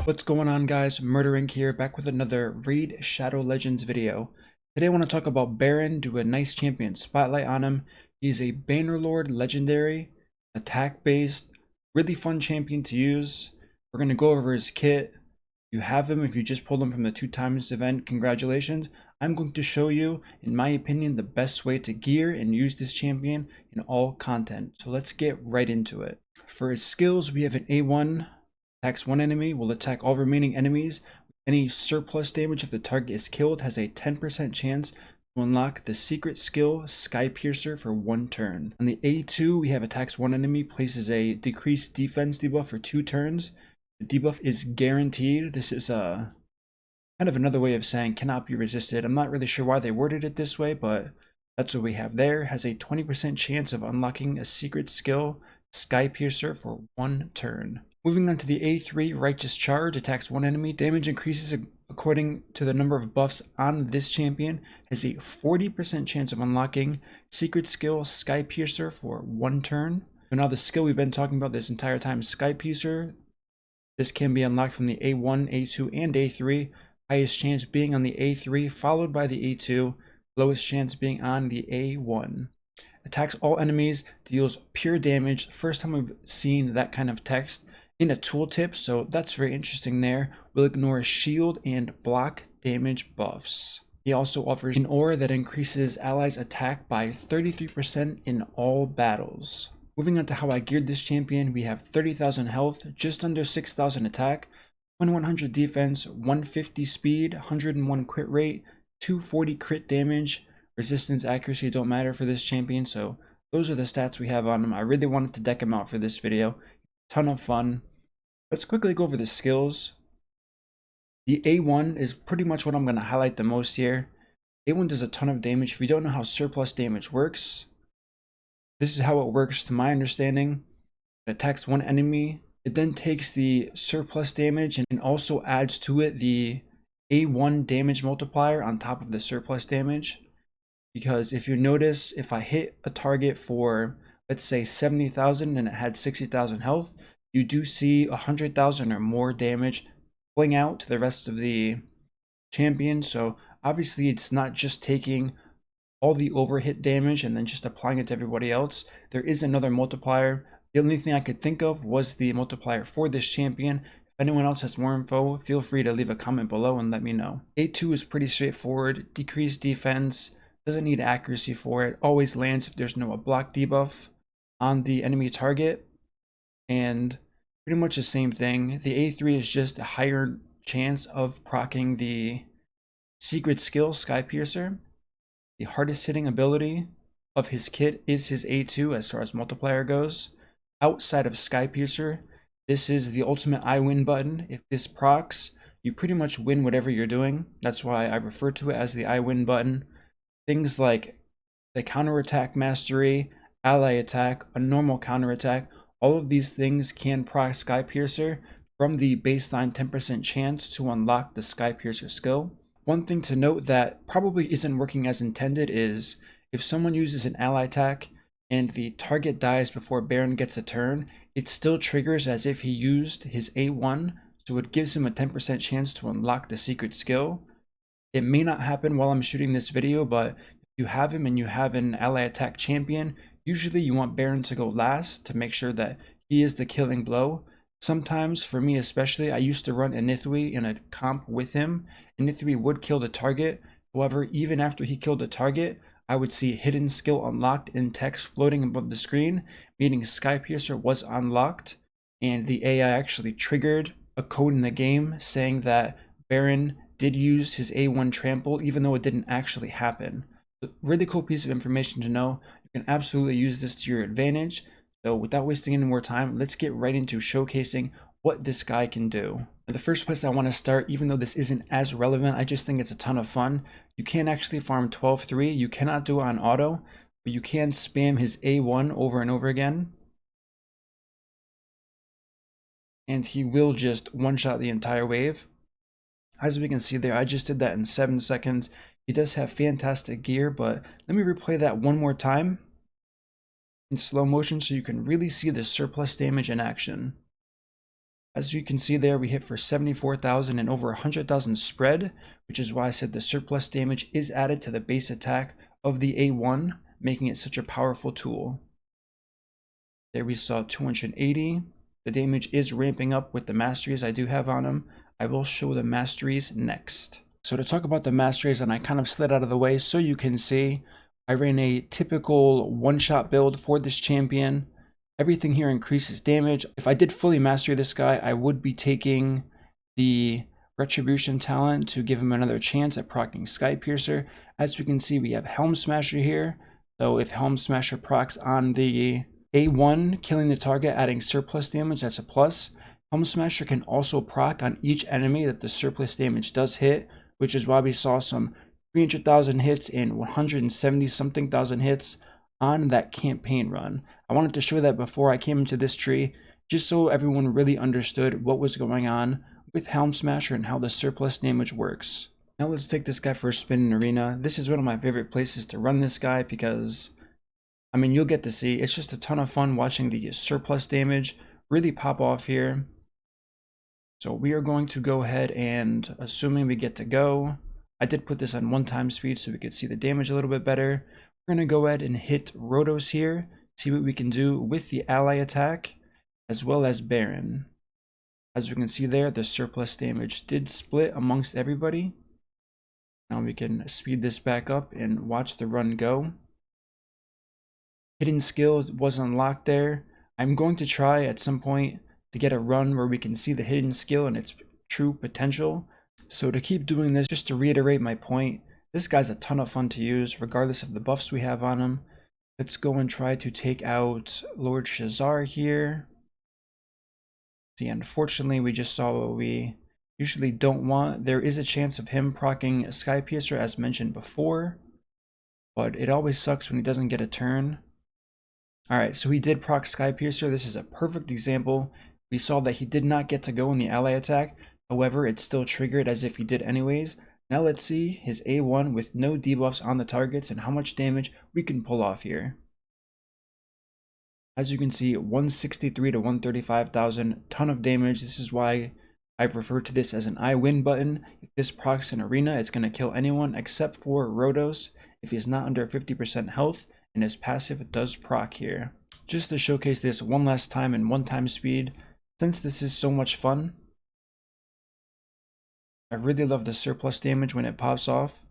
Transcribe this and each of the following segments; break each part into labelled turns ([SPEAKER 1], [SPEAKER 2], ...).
[SPEAKER 1] What's going on, guys? MurderInc here, back with another Raid Shadow Legends video. Today I want to talk about Baron, do a nice champion spotlight on him. He's a Bannerlord legendary, attack-based, really fun champion to use. We're going to go over his kit. You have him if you just pulled him from the 2x event, congratulations. I'm going to show you, in my opinion, the best way to gear and use this champion in all content. So let's get right into it. For his skills, we have an A1. Attacks one enemy, will attack all remaining enemies. Any surplus damage if the target is killed has a 10% chance to unlock the secret skill Sky Piercer for 1 turn. On the A2, we have attacks one enemy, places a decreased defense debuff for 2 turns. The debuff is guaranteed. This is kind of another way of saying cannot be resisted. I'm not really sure why they worded it this way, but that's what we have there. Has a 20% chance of unlocking a secret skill Sky Piercer for 1 turn. Moving on to the A3, Righteous Charge, attacks one enemy. Damage increases according to the number of buffs on this champion. Has a 40% chance of unlocking secret skill Sky Piercer for 1 turn. So now the skill we've been talking about this entire time, Sky Piercer. This can be unlocked from the A1, A2, and A3. Highest chance being on the A3, followed by the A2. Lowest chance being on the A1. Attacks all enemies, deals pure damage. First time we've seen that kind of text in a tooltip, so that's very interesting there. We'll ignore shield and block damage buffs. He also offers an aura that increases allies' attack by 33% in all battles. Moving on to how I geared this champion, we have 30,000 health, just under 6,000 attack, 2100 defense, 150 speed, 101 crit rate, 240 crit damage. Resistance, accuracy don't matter for this champion, so those are the stats we have on him. I really wanted to deck him out for this video. Ton of fun. Let's quickly go over the skills. The A1 is pretty much what I'm going to highlight the most here. A1 does a ton of damage. If you don't know how surplus damage works, this is how it works to my understanding. It attacks one enemy. It then takes the surplus damage and also adds to it the A1 damage multiplier on top of the surplus damage. Because if you notice, if I hit a target for, let's say 70,000 and it had 60,000 health, you do see 100,000 or more damage fling out to the rest of the champion. So obviously it's not just taking all the overhit damage and then just applying it to everybody else. There is another multiplier. The only thing I could think of was the multiplier for this champion. If anyone else has more info, feel free to leave a comment below and let me know. A2 is pretty straightforward. Decreased defense, doesn't need accuracy for it, always lands if there's no block debuff on the enemy target, and pretty much the same thing. The A3 is just a higher chance of proccing the secret skill Sky Piercer. The hardest hitting ability of his kit is his A2 as far as multiplier goes. Outside of Sky Piercer, this is the ultimate I win button. If this procs, you pretty much win whatever you're doing. That's why I refer to it as the I win button. Things like the counterattack mastery, ally attack, a normal counterattack, all of these things can proc Sky Piercer from the baseline 10% chance to unlock the Sky Piercer skill. One thing to note that probably isn't working as intended is if someone uses an ally attack and the target dies before Baron gets a turn, it still triggers as if he used his A1, so it gives him a 10% chance to unlock the secret skill. It may not happen while I'm shooting this video, but if you have him and you have an ally attack champion, usually you want Baron to go last to make sure that he is the killing blow. Sometimes, for me especially, I used to run Inithwi in a comp with him. Inithwi would kill the target. However, even after he killed the target, I would see hidden skill unlocked in text floating above the screen, meaning Sky Piercer was unlocked, and the AI actually triggered a code in the game saying that Baron did use his A1 trample, even though it didn't actually happen. So really cool piece of information to know. You can absolutely use this to your advantage. So without wasting any more time, let's get right into showcasing what this guy can do. The first place I want to start, even though this isn't as relevant, I just think it's a ton of fun. You can actually farm 12-3. You cannot do it on auto, but you can spam his A1 over and over again. And he will just one-shot the entire wave. As we can see there, I just did that in 7 seconds. He does have fantastic gear, but let me replay that one more time in slow motion so you can really see the surplus damage in action. As you can see there, we hit for 74,000 and over 100,000 spread, which is why I said the surplus damage is added to the base attack of the A1, making it such a powerful tool. There we saw 280. The damage is ramping up with the masteries I do have on him. I will show the masteries next. So to talk about the masteries, and I kind of slid out of the way so you can see, I ran a typical one-shot build for this champion. Everything here increases damage. If I did fully master this guy, I would be taking the Retribution talent to give him another chance at proccing Sky Piercer. As we can see, we have Helm Smasher here. So if Helm Smasher procs on the A1, killing the target, adding surplus damage, that's a plus. Helm Smasher can also proc on each enemy that the surplus damage does hit, which is why we saw some 300,000 hits and 170 something thousand hits on that campaign run. I wanted to show that before I came into this tree, just so everyone really understood what was going on with Helm Smasher and how the surplus damage works. Now let's take this guy for a spin in Arena. This is one of my favorite places to run this guy because, I mean, you'll get to see, it's just a ton of fun watching the surplus damage really pop off here. So we are going to go ahead and, assuming we get to go, I did put this on 1x speed so we could see the damage a little bit better. We're going to go ahead and hit Rotos here, see what we can do with the ally attack, as well as Baron. As we can see there, the surplus damage did split amongst everybody. Now we can speed this back up and watch the run go. Hidden skill was unlocked there. I'm going to try at some point to get a run where we can see the hidden skill and its true potential. So to keep doing this, just to reiterate my point, this guy's a ton of fun to use regardless of the buffs we have on him. Let's go and try to take out Lord Shazar here. See, unfortunately, we just saw what we usually don't want. There is a chance of him proccing Sky Piercer as mentioned before, but it always sucks when he doesn't get a turn. Alright, so he did proc Sky Piercer. This is a perfect example. We saw that he did not get to go in the ally attack. However, it's still triggered as if he did anyways. Now let's see his A1 with no debuffs on the targets and how much damage we can pull off here. As you can see, 163 to 135,000, ton of damage. This is why I've referred to this as an I win button. If this procs in Arena, it's going to kill anyone except for Rotos if he's not under 50% health, and his passive does proc here. Just to showcase this one last time in 1x speed, since this is so much fun, I really love the surplus damage when it pops off.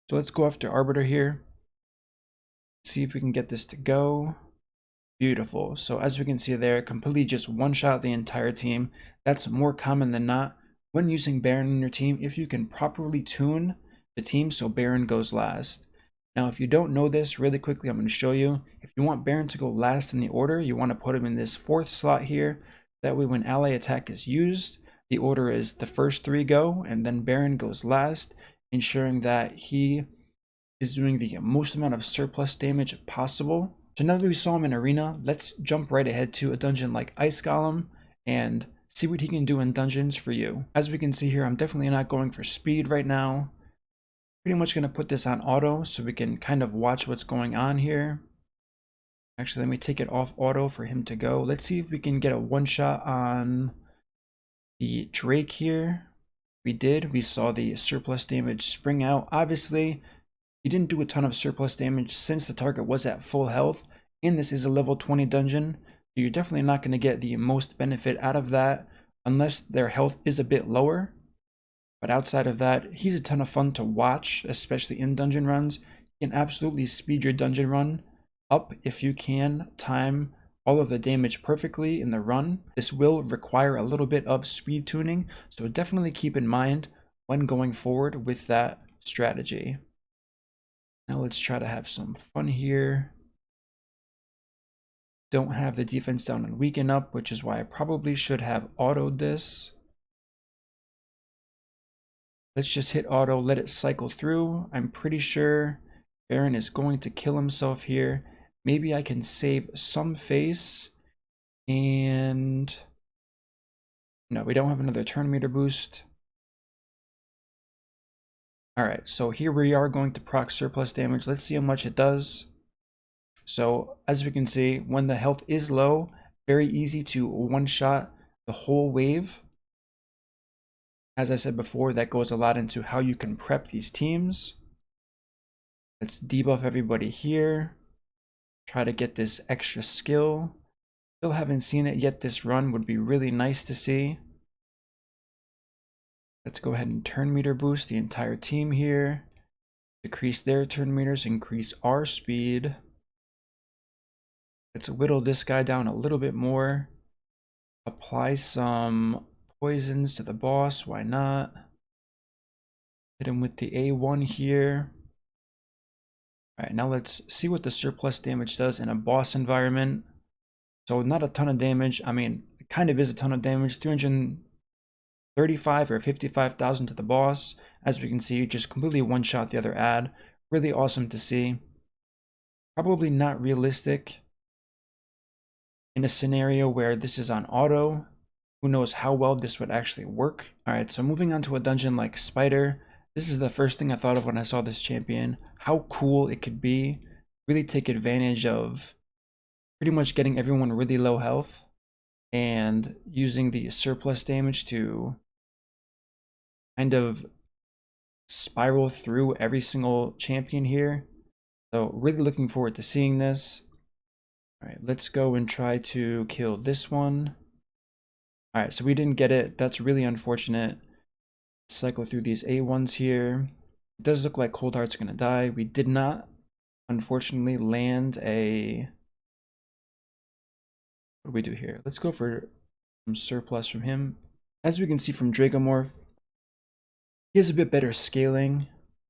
[SPEAKER 1] So let's go after Arbiter here. See if we can get this to go. Beautiful. So as we can see there, completely just one-shot the entire team. That's more common than not when using Baron in your team, if you can properly tune the team so Baron goes last. Now, if you don't know this, really quickly, I'm going to show you. If you want Baron to go last in the order, you want to put him in this 4th slot here. That way, when ally attack is used, the order is the first 3 go, and then Baron goes last, ensuring that he is doing the most amount of surplus damage possible. So now that we saw him in Arena, let's jump right ahead to a dungeon like Ice Golem and see what he can do in dungeons for you. As we can see here, I'm definitely not going for speed right now. Pretty much going to put this on auto so we can kind of watch what's going on here. Actually, let me take it off auto for him to go. Let's see if we can get a one-shot on the Drake here. We did. We saw the surplus damage spring out. Obviously, he didn't do a ton of surplus damage since the target was at full health, and this is a level 20 dungeon, so you're definitely not going to get the most benefit out of that unless their health is a bit lower. But outside of that, he's a ton of fun to watch, especially in dungeon runs. You can absolutely speed your dungeon run up if you can time all of the damage perfectly in the run. This will require a little bit of speed tuning, so definitely keep in mind when going forward with that strategy. Now let's try to have some fun here. Don't have the defense down and weaken up, which is why I probably should have autoed this. Let's just hit auto, let it cycle through. I'm pretty sure Baron is going to kill himself here. Maybe I can save some face. And no, we don't have another turn meter boost. Alright, so here we are going to proc surplus damage. Let's see how much it does. So, as we can see, when the health is low, very easy to one-shot the whole wave. As I said before, that goes a lot into how you can prep these teams. Let's debuff everybody here. Try to get this extra skill. Still haven't seen it yet this run. Would be really nice to see. Let's go ahead and turn meter boost the entire team here. Decrease their turn meters, increase our speed. Let's whittle this guy down a little bit more. Apply some poisons to the boss, why not? Hit him with the A1 here. Alright, now let's see what the surplus damage does in a boss environment. So not a ton of damage. I mean, it kind of is a ton of damage. 335 or 55,000 to the boss. As we can see, just completely one-shot the other ad. Really awesome to see. Probably not realistic in a scenario where this is on auto. Who knows how well this would actually work. Alright, so moving on to a dungeon like Spider. This is the first thing I thought of when I saw this champion. How cool it could be. Really take advantage of pretty much getting everyone really low health and using the surplus damage to kind of spiral through every single champion here. So really looking forward to seeing this. All right, let's go and try to kill this one. All right, so we didn't get it. That's really unfortunate. Cycle through these A1s here. It does look like Cold Heart's gonna die. We did not, unfortunately, land a... What do we do here? Let's go for some surplus from him. As we can see from Dragomorph, he has a bit better scaling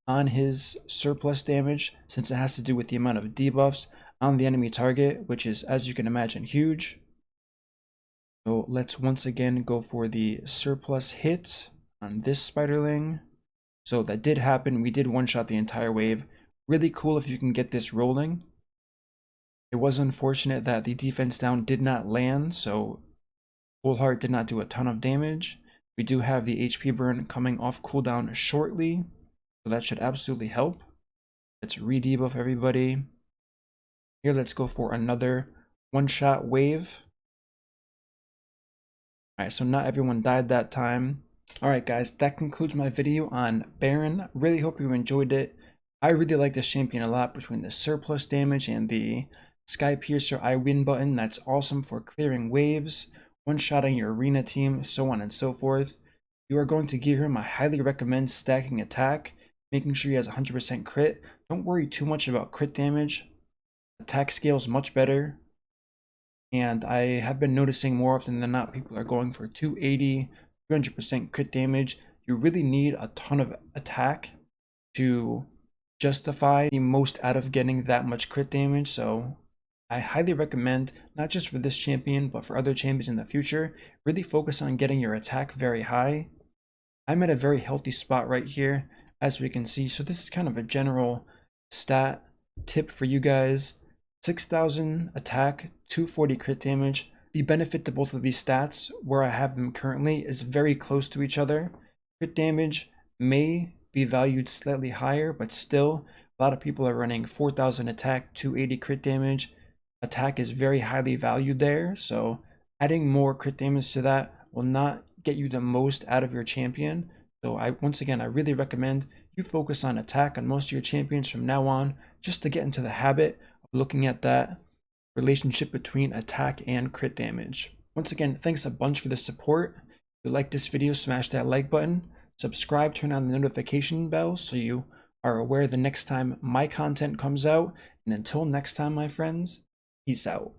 [SPEAKER 1] on his surplus damage since it has to do with the amount of debuffs on the enemy target, which is, as you can imagine, huge. So let's once again go for the surplus hit on this Spiderling. So that did happen. We did one-shot the entire wave. Really cool if you can get this rolling. It was unfortunate that the defense down did not land, so Cold Heart did not do a ton of damage. We do have the HP burn coming off cooldown shortly, so that should absolutely help. Let's re-debuff everybody. Here, let's go for another one-shot wave. Alright, so not everyone died that time. Alright guys, that concludes my video on Baron. Really hope you enjoyed it. I really like this champion a lot between the surplus damage and the Sky Piercer I win button. That's awesome for clearing waves, one-shotting your arena team, so on and so forth. If you are going to gear him, I highly recommend stacking attack, making sure he has 100% crit. Don't worry too much about crit damage. Attack scales much better. And I have been noticing more often than not, people are going for 280, 300% crit damage. You really need a ton of attack to justify the most out of getting that much crit damage. So I highly recommend, not just for this champion, but for other champions in the future, really focus on getting your attack very high. I'm at a very healthy spot right here, as we can see. So this is kind of a general stat tip for you guys. 6,000 attack, 240 crit damage. The benefit to both of these stats, where I have them currently, is very close to each other. Crit damage may be valued slightly higher, but still, a lot of people are running 4,000 attack, 280 crit damage. Attack is very highly valued there, so adding more crit damage to that will not get you the most out of your champion. So once again, I really recommend you focus on attack on most of your champions from now on, just to get into the habit of looking at that relationship between attack and crit damage. Once again, thanks a bunch for the support. If you like this video, smash that like button, subscribe, turn on the notification bell so you are aware the next time my content comes out. And until next time, my friends, peace out.